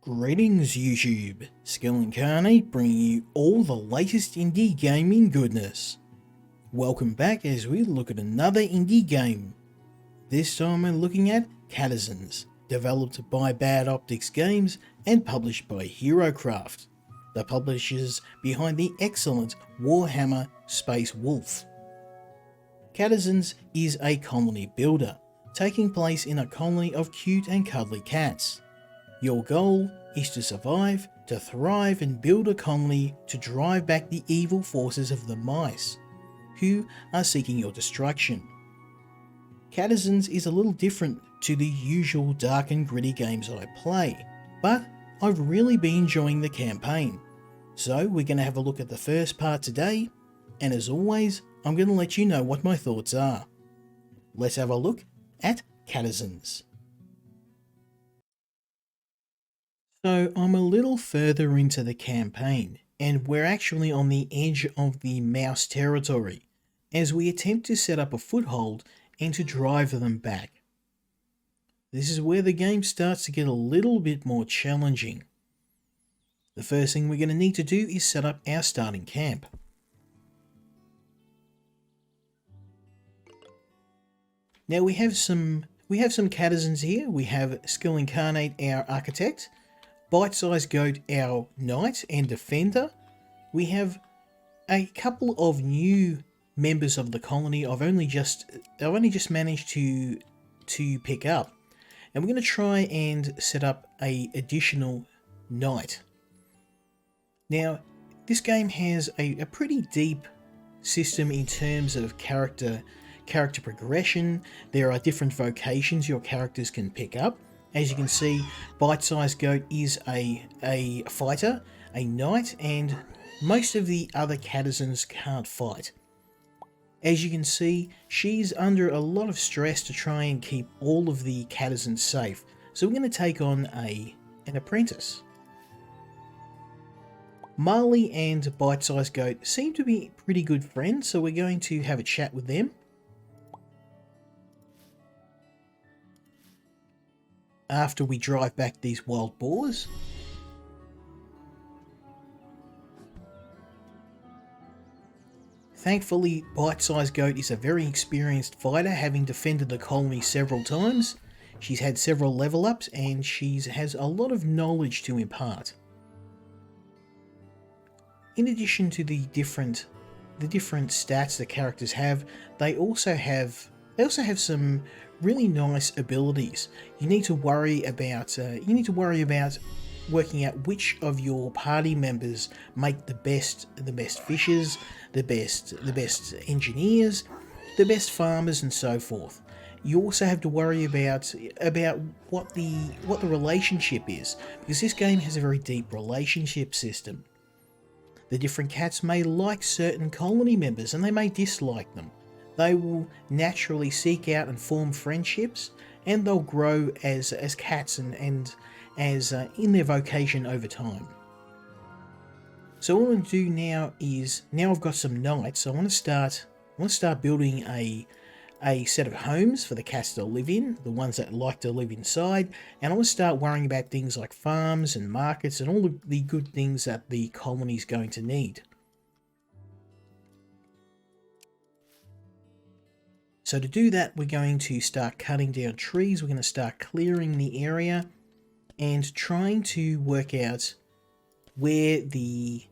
Greetings YouTube, Skill Incarnate bringing you all the latest indie gaming goodness. Welcome back as we look at another indie game. This time we're looking at Catizens, developed by Badoptics Games and published by Herocraft, the publishers behind the excellent Warhammer Space Wolf. Catizens is a colony builder, taking place in a colony of cute and cuddly cats. Your goal is to survive, to thrive and build a colony to drive back the evil forces of the mice, who are seeking your destruction. Catizens is a little different to the usual dark and gritty games I play, but I've really been enjoying the campaign. So we're going to have a look at the first part today, and as always, I'm going to let you know what my thoughts are. Let's have a look at Catizens. So I'm a little further into the campaign, and we're actually on the edge of the mouse territory, as we attempt to set up a foothold and to drive them back. This is where the game starts to get a little bit more challenging. The first thing we're going to need to do is set up our starting camp. Now we have some Catizens here. We have Skill Incarnate, our architect, Bite-Sized Goat, our knight and defender. We have a couple of new members of the colony I've only just managed to pick up, and we're going to try and set up a additional knight. Now, this game has a pretty deep system in terms of character progression. There are different vocations your characters can pick up. As you can see, Bite-Sized Goat is a fighter, a knight, and most of the other Catizens can't fight. As you can see, she's under a lot of stress to try and keep all of the Catizens safe, so we're going to take on an apprentice. Marley and Bite-Sized Goat seem to be pretty good friends, so we're going to have a chat with them. After we drive back these wild boars. Thankfully, Bite-Sized Goat is a very experienced fighter, having defended the colony several times. She's had several level ups and she has a lot of knowledge to impart. In addition to the different stats the characters have, they also have some really nice abilities. You need to worry about working out which of your party members make the best fishers, the best engineers, the best farmers, and so forth. You also have to worry about what the relationship is, because this game has a very deep relationship system. The different cats may like certain colony members and they may dislike them. They will naturally seek out and form friendships, and they'll grow as cats and as in their vocation over time. So what I want to do now is, now I've got some knights, so I want to start building a set of homes for the cats to live in, the ones that like to live inside, and I want to start worrying about things like farms and markets and all of the good things that the colony is going to need. So to do that, we're going to start cutting down trees. We're going to start clearing the area and trying to work out where the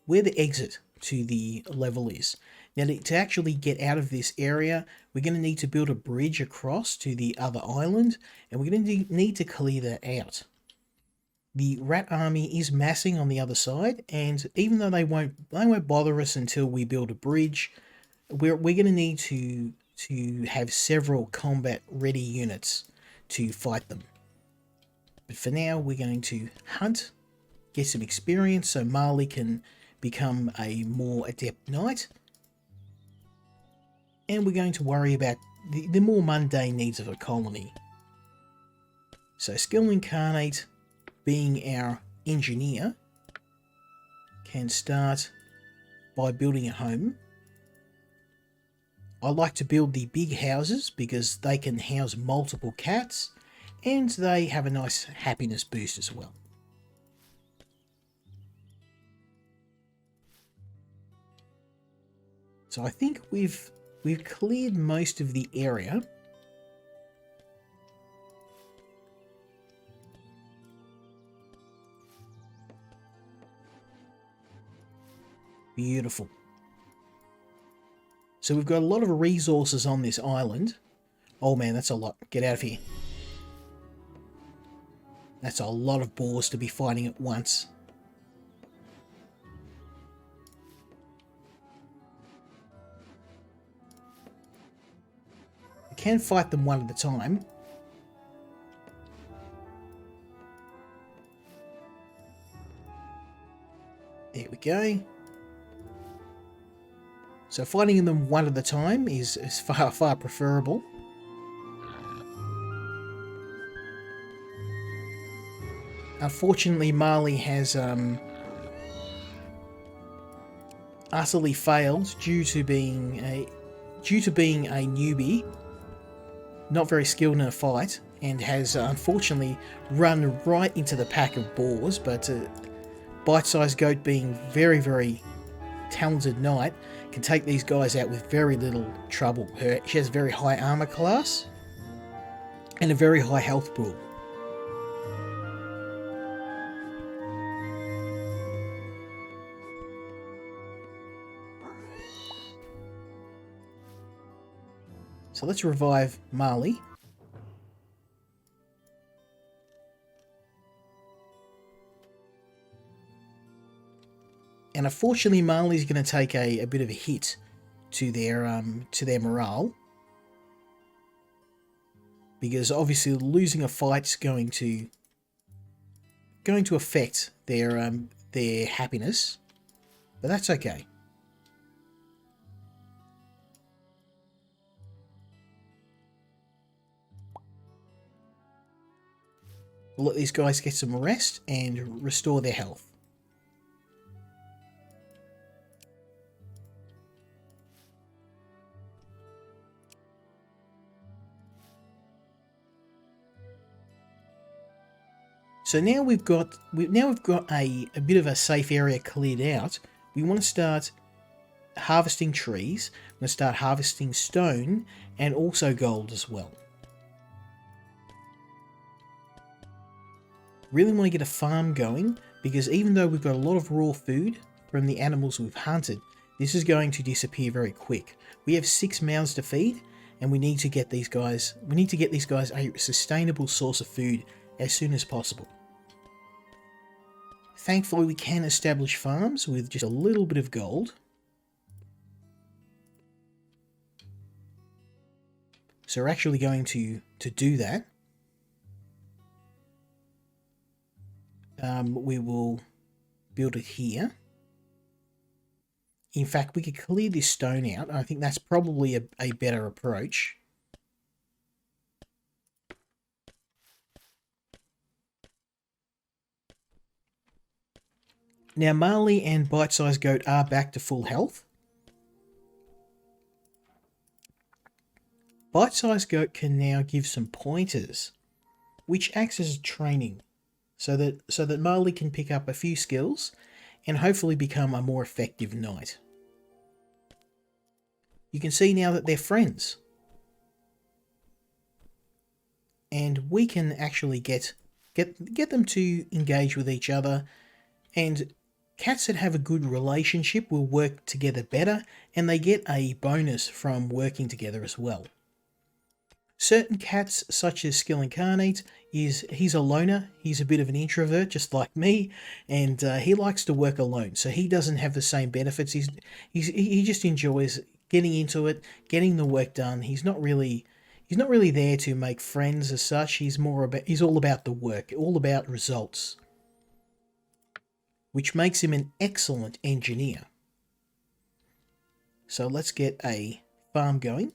exit to the level is. Now, to actually get out of this area, we're going to need to build a bridge across to the other island, and we're going to need to clear that out. The rat army is massing on the other side, and even though they won't bother us until we build a bridge, we're going to need to have several combat ready units to fight them. But for now, we're going to hunt, get some experience so Marley can become a more adept knight, and we're going to worry about the more mundane needs of a colony. So Skill Incarnate, being our engineer, can start by building a home. I like to build the big houses because they can house multiple cats. and they have a nice happiness boost as well. So I think we've cleared most of the area. Beautiful. So we've got a lot of resources on this island. Oh man, that's a lot. Get out of here. That's a lot of boars to be fighting at once. We can fight them one at a time. There we go. So fighting them one at a time is far preferable. Unfortunately, Marley has utterly failed due to being a newbie, not very skilled in a fight, and has unfortunately run right into the pack of boars. But Bite-sized Goat, being very talented knight, can take these guys out with very little trouble. She has very high armor class and a very high health pool. So let's revive Marley. And unfortunately, Marley's going to take a bit of a hit to their morale, because obviously losing a fight's going to affect their happiness, but that's okay. We'll let these guys get some rest and restore their health. So now we've got a bit of a safe area cleared out. We want to start harvesting trees. We're going to start harvesting stone and also gold as well. Really want to get a farm going, because even though we've got a lot of raw food from the animals we've hunted, this is going to disappear very quick. We have 6 mouths to feed, and we need to get these guys a sustainable source of food as soon as possible. Thankfully, we can establish farms with just a little bit of gold. So we're actually going to do that. We will build it here. In fact, we could clear this stone out. I think that's probably a better approach. Now, Marley and Bite-sized Goat are back to full health. Bite-sized Goat can now give some pointers, which acts as training, so that Marley can pick up a few skills and hopefully become a more effective knight. You can see now that they're friends, and we can actually get them to engage with each other, and cats that have a good relationship will work together better, and they get a bonus from working together as well. Certain cats, such as Incarnate, he's a loner. He's a bit of an introvert, just like me, and he likes to work alone. So he doesn't have the same benefits. He just enjoys getting into it, getting the work done. He's not really there to make friends as such. He's all about the work, all about results, which makes him an excellent engineer. So let's get a farm going.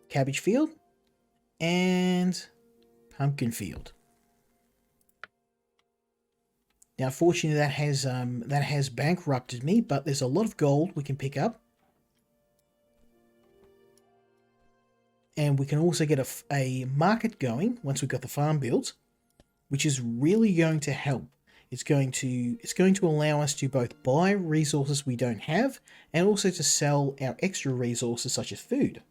Cabbage field and pumpkin field. Now, fortunately, that has bankrupted me, but there's a lot of gold we can pick up. and we can also get a market going once we've got the farm built, which is really going to help. It's going to allow us to both buy resources we don't have and also to sell our extra resources such as food.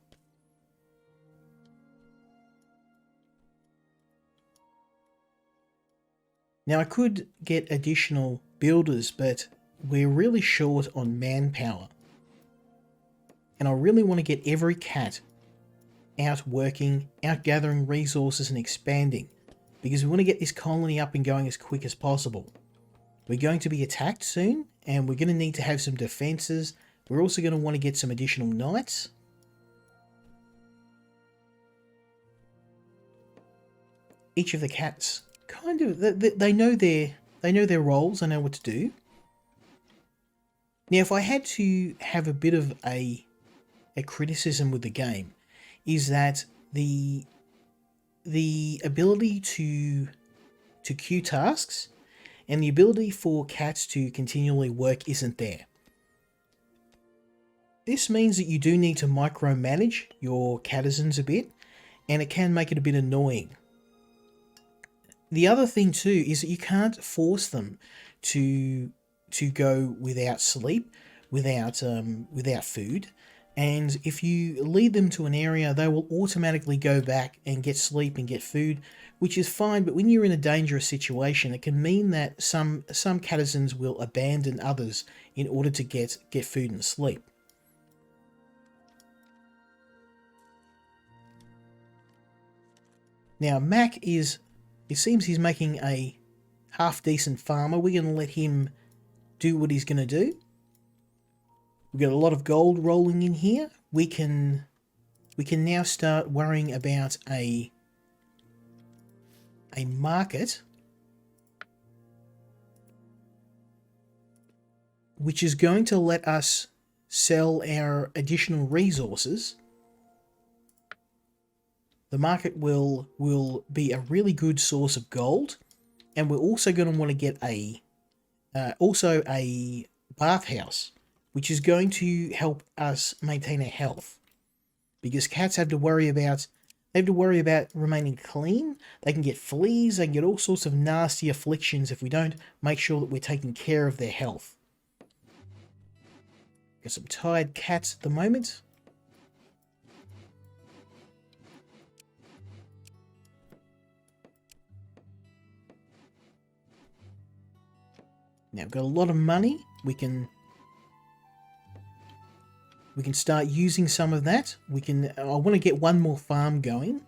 Now I could get additional builders, but we're really short on manpower. And I really want to get every cat out working, out gathering resources and expanding, because we want to get this colony up and going as quick as possible. We're going to be attacked soon, and we're going to need to have some defenses. We're also going to want to get some additional knights. Each of the cats kind of, they know their roles, they know what to do. Now, if I had to have a bit of a criticism with the game, is that the ability to queue tasks and the ability for cats to continually work isn't there. This means that you do need to micromanage your Catizens a bit, and it can make it a bit annoying. The other thing too is that you can't force them to go without sleep, without food. And if you lead them to an area, they will automatically go back and get sleep and get food, which is fine. But when you're in a dangerous situation, it can mean that some Catizens will abandon others in order to get food and sleep. Now Mac it seems he's making a half-decent farmer. We're going to let him do what he's going to do. We've got a lot of gold rolling in here. We can now start worrying about a market, which is going to let us sell our additional resources. The market will be a really good source of gold, and we're also going to want to get a bathhouse, which is going to help us maintain our health, because cats have to worry about remaining clean. They can get fleas, they can get all sorts of nasty afflictions if we don't make sure that we're taking care of their health. Got some tired cats at the moment. Now we've got a lot of money. We can start using some of that. I want to get one more farm going.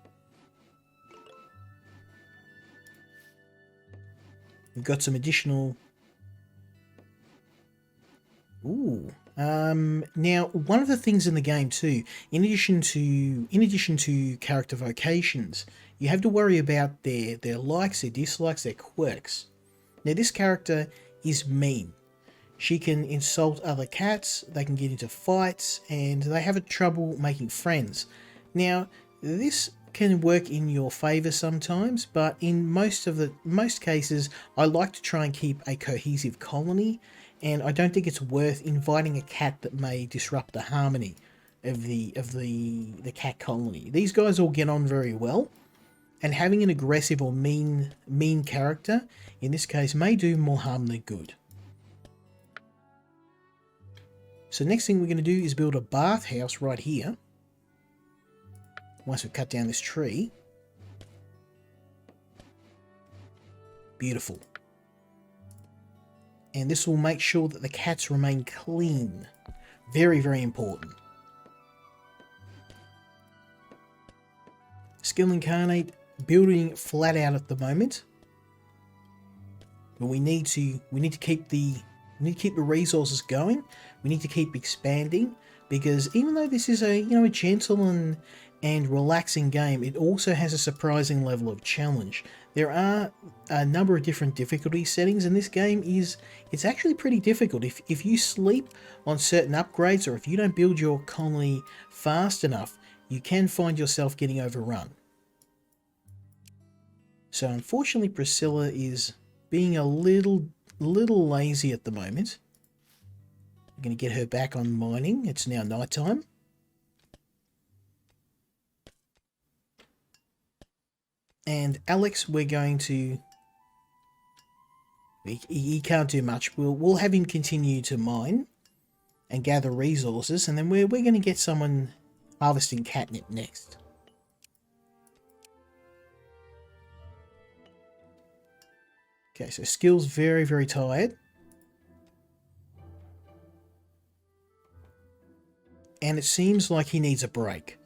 We've got some additional. Now one of the things in the game too, in addition to character vocations, you have to worry about their likes, their dislikes, their quirks. Now this character is mean. She can insult other cats, they can get into fights, and they have trouble making friends. Now, this can work in your favour sometimes, but in most cases, I like to try and keep a cohesive colony, and I don't think it's worth inviting a cat that may disrupt the harmony of the cat colony. These guys all get on very well, and having an aggressive or mean character, in this case, may do more harm than good. So next thing we're going to do is build a bathhouse right here. Once we've cut down this tree. Beautiful. And this will make sure that the cats remain clean. Very, very important. Skill Incarnate, building flat out at the moment. But we need to keep the resources going. We need to keep expanding, because even though this is a gentle and relaxing game, it also has a surprising level of challenge. There are a number of different difficulty settings, and this game it's actually pretty difficult. If you sleep on certain upgrades, or if you don't build your colony fast enough, you can find yourself getting overrun. So unfortunately Priscilla is being a little lazy at the moment. I'm going to get her back on mining. It's now nighttime. And Alex, we're going to... He can't do much. We'll have him continue to mine and gather resources, and then we're going to get someone harvesting catnip next. Okay, so Skill's very, very tired. And it seems like he needs a break.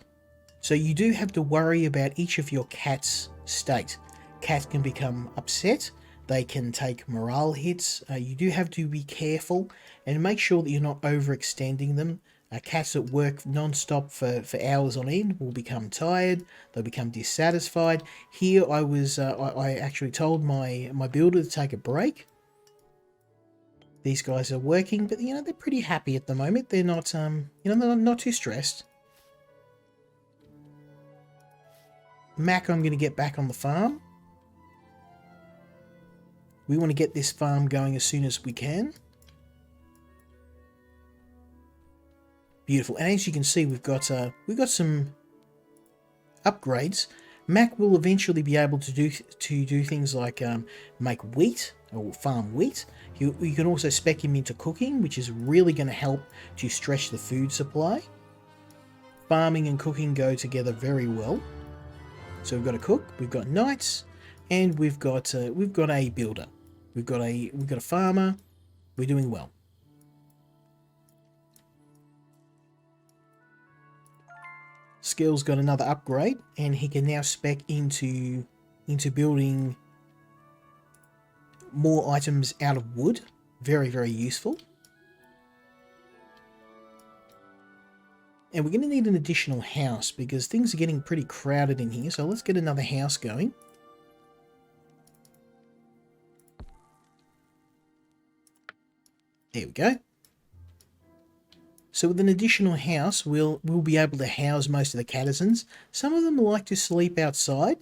So you do have to worry about each of your cat's state. Cats can become upset. They can take morale hits. You do have to be careful and make sure that you're not overextending them. Cats that work non-stop for hours on end will become tired. They'll become dissatisfied. Here I actually told my builder to take a break. These guys are working, but they're pretty happy at the moment. They're not they're not too stressed. Mac, I'm going to get back on the farm. We want to get this farm going as soon as we can. Beautiful. And as you can see, we've got some upgrades. Mac will eventually be able to do things like make wheat or farm wheat. You can also spec him into cooking, which is really going to help to stretch the food supply. Farming and cooking go together very well. So we've got a cook, we've got knights, and we've got a builder. We've got a farmer. We're doing well. Skill's got another upgrade, and he can now spec into building more items out of wood. Very, very useful. And we're going to need an additional house because things are getting pretty crowded in here. So let's get another house going. There we go. So with an additional house, we'll be able to house most of the Catizens. Some of them like to sleep outside,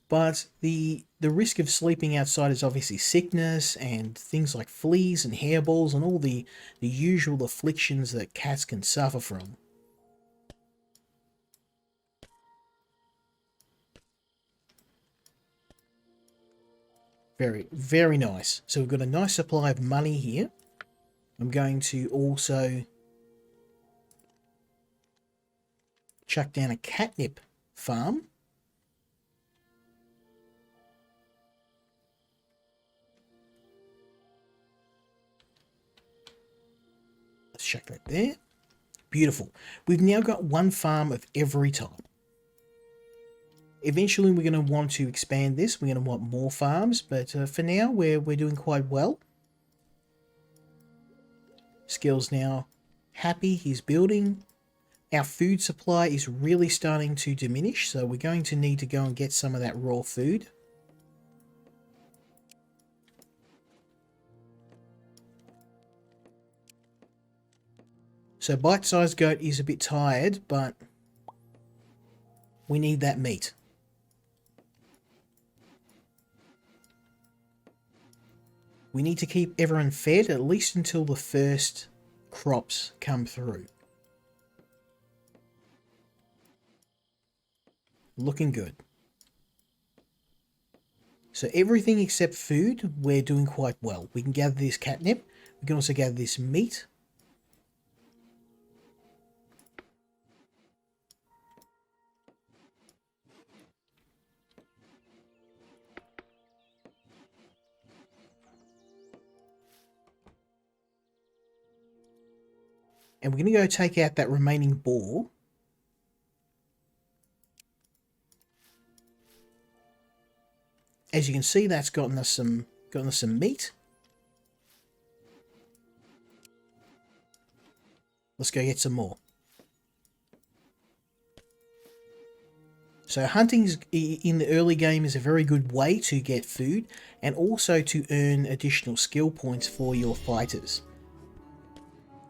but the risk of sleeping outside is obviously sickness and things like fleas and hairballs and all the usual afflictions that cats can suffer from. Very, very nice. So we've got a nice supply of money here. I'm going to also chuck down a catnip farm. Let's chuck that there. Beautiful. We've now got one farm of every type. Eventually we're going to want to expand this. We're going to want more farms, but for now we're doing quite well. Skill's now happy. He's building. Our food supply is really starting to diminish, so we're going to need to go and get some of that raw food. So bite-sized goat is a bit tired, but we need that meat. We need to keep everyone fed at least until the first crops come through. Looking good. So everything except food, we're doing quite well. We can gather this catnip. We can also gather this meat. And we're going to go take out that remaining boar. As you can see, that's gotten us some meat. Let's go get some more. So hunting in the early game is a very good way to get food and also to earn additional skill points for your fighters.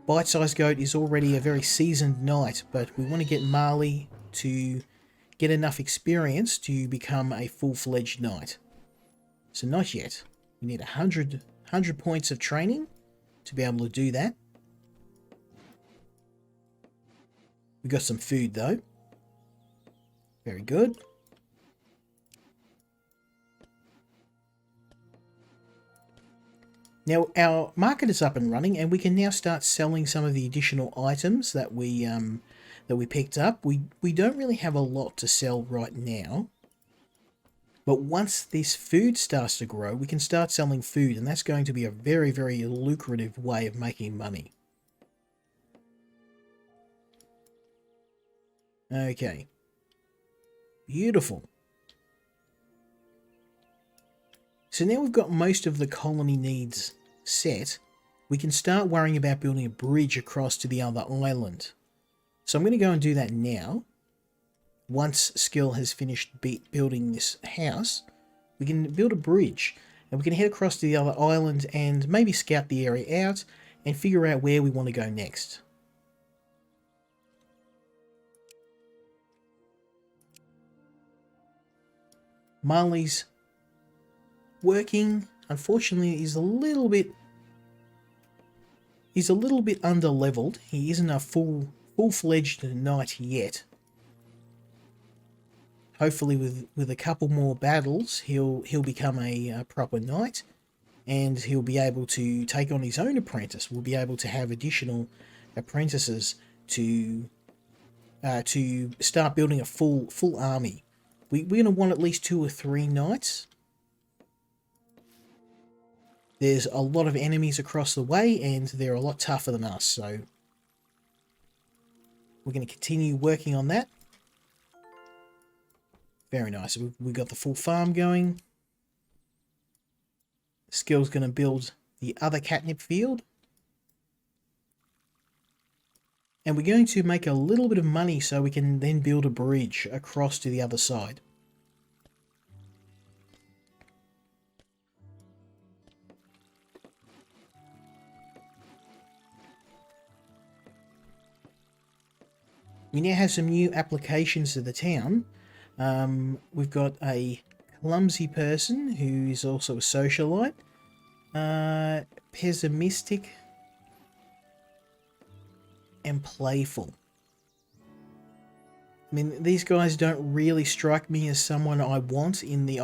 Bite-sized goat is already a very seasoned knight, but we want to get Marley to get enough experience to become a full-fledged knight. So not yet. We need 100 points of training to be able to do that. We got some food though. Very good. Now our market is up and running, and we can now start selling some of the additional items that we picked up. We don't really have a lot to sell right now, but once this food starts to grow, we can start selling food, and that's going to be a very, very lucrative way of making money. Okay. Beautiful. So now we've got most of the colony needs set, we can start worrying about building a bridge across to the other island. So I'm going to go and do that now. Once Skill has finished building this house, we can build a bridge, and we can head across to the other island and maybe scout the area out and figure out where we want to go next. Marley's working, unfortunately, he's a little bit under-leveled. He isn't a full-fledged knight yet. Hopefully with a couple more battles, he'll become a proper knight, and he'll be able to take on his own apprentice. We'll be able to have additional apprentices to start building a full army. We're going to want at least 2 or 3 knights. There's a lot of enemies across the way, and they're a lot tougher than us, so we're going to continue working on that. Very nice. We've got the full farm going. Skill's going to build the other catnip field. And we're going to make a little bit of money so we can then build a bridge across to the other side. We now have some new applications to the town. We've got a clumsy person who is also a socialite. Pessimistic and playful. I mean, these guys don't really strike me as someone I want in the...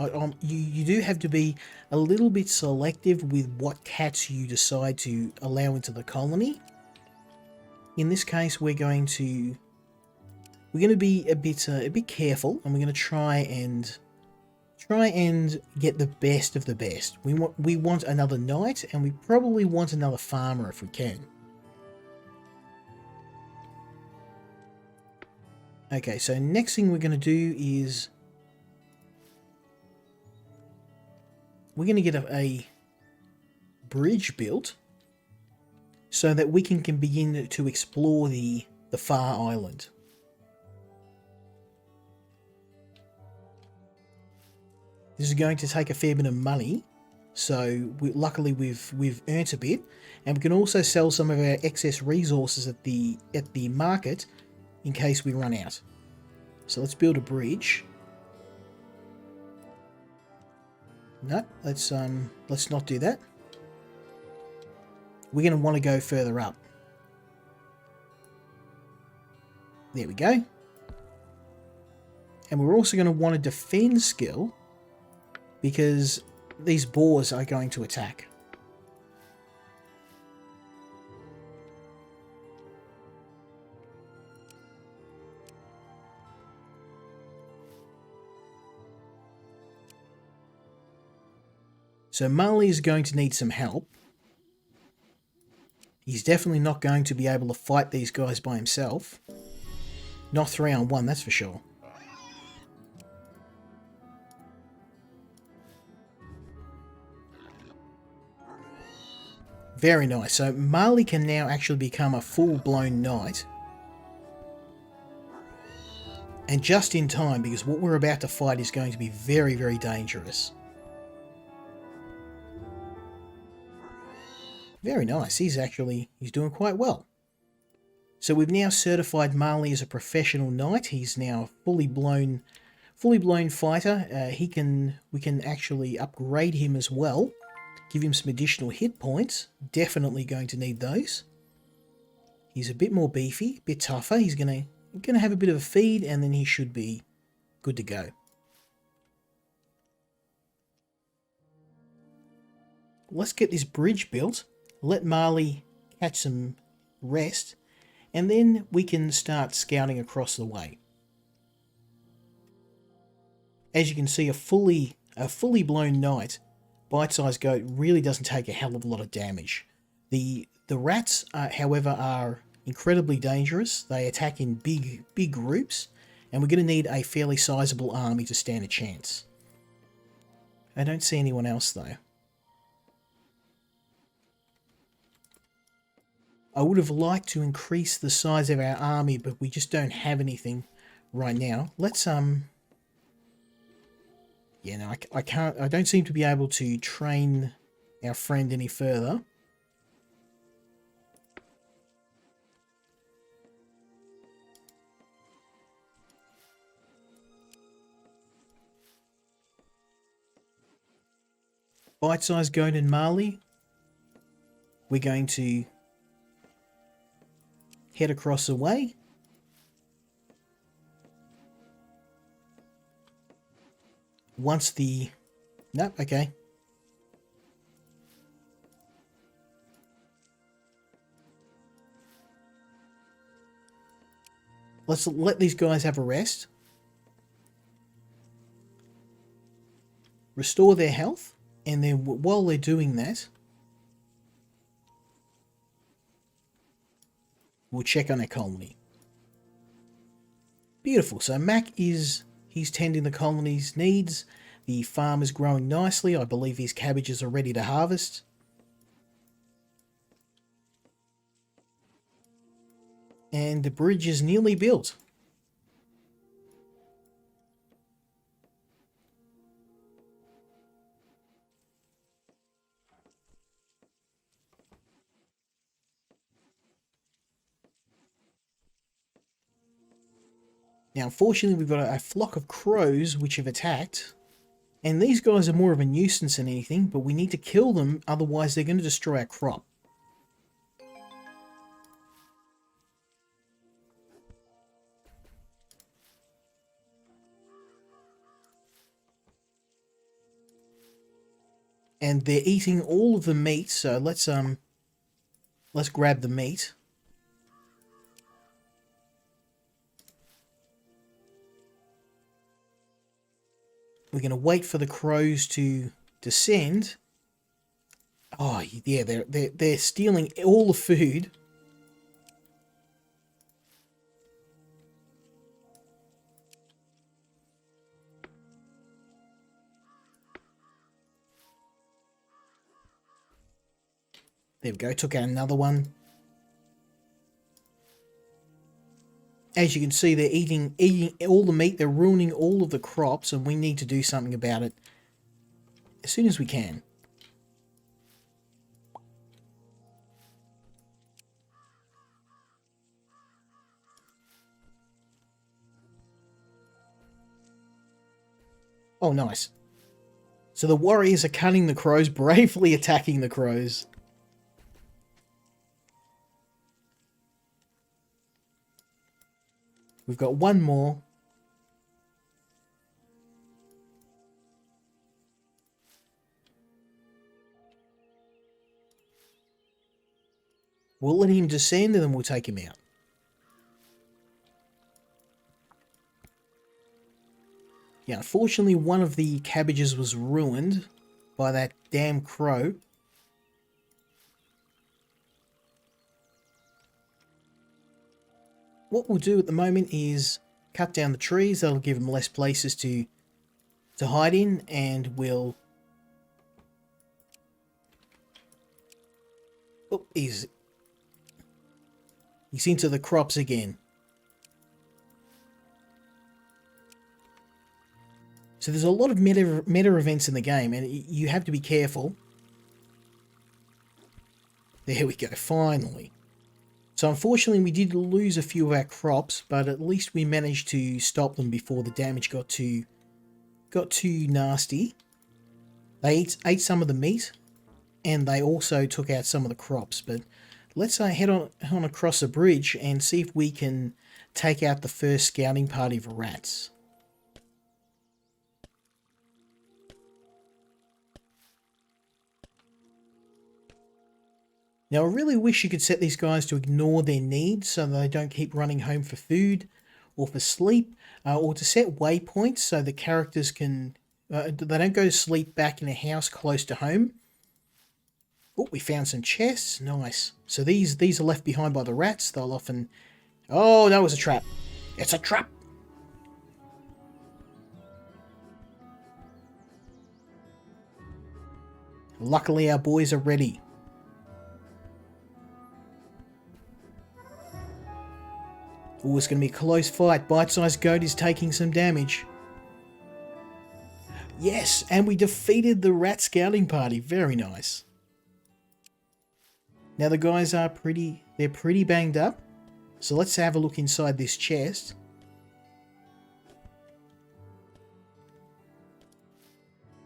You do have to be a little bit selective with what cats you decide to allow into the colony. In this case, we're going to be a bit careful, and we're going to try and get the best of the best. We want another knight, and we probably want another farmer if we can. Okay, so next thing we're going to do is we're going to get a bridge built so that we can begin to explore the far island. This is going to take a fair bit of money, so luckily we've earned a bit, and we can also sell some of our excess resources at the market in case we run out. So let's build a bridge. No, let's not do that. We're going to want to go further up. There we go. And we're also going to want to defend skill, because these boars are going to attack. So Marley is going to need some help. He's definitely not going to be able to fight these guys by himself. Not 3-on-1, that's for sure. Very nice. So Marley can now actually become a full-blown knight. And just in time, because what we're about to fight is going to be very, very dangerous. Very nice. He's doing quite well. So we've now certified Marley as a professional knight. He's now a fully blown fighter. We can actually upgrade him as well. Give him some additional hit points. Definitely going to need those. He's a bit more beefy, a bit tougher. He's gonna have a bit of a feed, and then he should be good to go. let's get this bridge built, let Marley catch some rest, and then we can start scouting across the way. As you can see, a fully blown knight, bite-sized goat, really doesn't take a hell of a lot of damage. The rats, however, are incredibly dangerous. They attack in big groups, and we're going to need a fairly sizable army to stand a chance. I don't see anyone else though. I would have liked to increase the size of our army, but we just don't have anything right now. Let's yeah, no, I can't. I don't seem to be able to train our friend any further. Bite-sized goat and Marley. We're going to head across the way. Once the... Nope, okay. Let's let these guys have a rest. Restore their health. And then while they're doing that, we'll check on our colony. Beautiful. So Mac he's tending the colony's needs. The farm is growing nicely. I believe his cabbages are ready to harvest. And the bridge is nearly built. Now, unfortunately, we've got a flock of crows which have attacked. And these guys are more of a nuisance than anything, but we need to kill them, otherwise they're going to destroy our crop. And they're eating all of the meat, so let's grab the meat. We're going to wait for the crows to descend. Oh, yeah, they're stealing all the food. There we go, took out another one. As you can see, they're eating all the meat, they're ruining all of the crops, and we need to do something about it as soon as we can. Oh, nice. So the warriors are cutting the crows, bravely attacking the crows. We've got one more. We'll let him descend and then we'll take him out. Yeah, unfortunately one of the cabbages was ruined by that damn crow. What we'll do at the moment is cut down the trees. That'll give them less places to hide in, and we'll... Oh, he's into the crops again. So there's a lot of meta events in the game, and you have to be careful. There we go, finally. So unfortunately we did lose a few of our crops, but at least we managed to stop them before the damage got too nasty. They ate some of the meat, and they also took out some of the crops. But let's head on across the bridge and see if we can take out the first scouting party of rats. Now, I really wish you could set these guys to ignore their needs so they don't keep running home for food or for sleep, or to set waypoints so the characters can, they don't go to sleep back in a house close to home. Oh, we found some chests. Nice. So these are left behind by the rats. They'll often... Oh, no, it was a trap. It's a trap. Luckily, our boys are ready. Oh, it's going to be a close fight. Bite-sized goat is taking some damage. Yes, and we defeated the rat scouting party. Very nice. Now the guys are they're pretty banged up. So let's have a look inside this chest.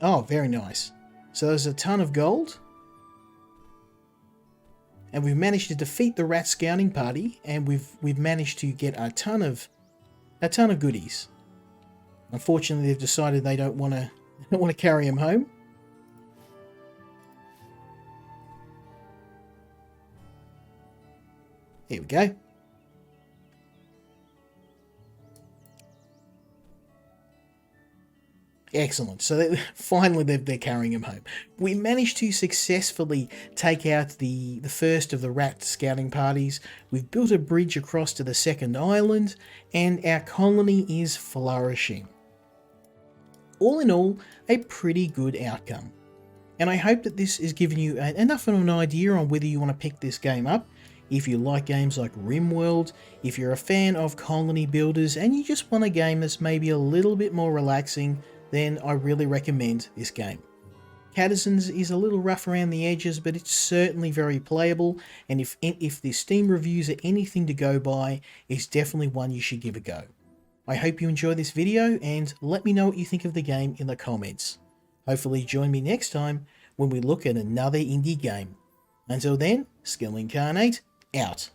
Oh, very nice. So there's a ton of gold. And we've managed to defeat the rat scouting party, and we've managed to get a ton of goodies. Unfortunately, they've decided they don't want to carry them home. Here we go. Excellent. So finally they're carrying him home. We managed to successfully take out the first of the rat scouting parties. We've built a bridge across to the second island, and our colony is flourishing. All in all, a pretty good outcome. And I hope that this is giving you enough of an idea on whether you want to pick this game up. If you like games like RimWorld, if you're a fan of colony builders, and you just want a game that's maybe a little bit more relaxing, then I really recommend this game. Catizens is a little rough around the edges, but it's certainly very playable, and if the Steam reviews are anything to go by, it's definitely one you should give a go. I hope you enjoy this video, and let me know what you think of the game in the comments. Hopefully join me next time when we look at another indie game. Until then, Skill Incarnate, out.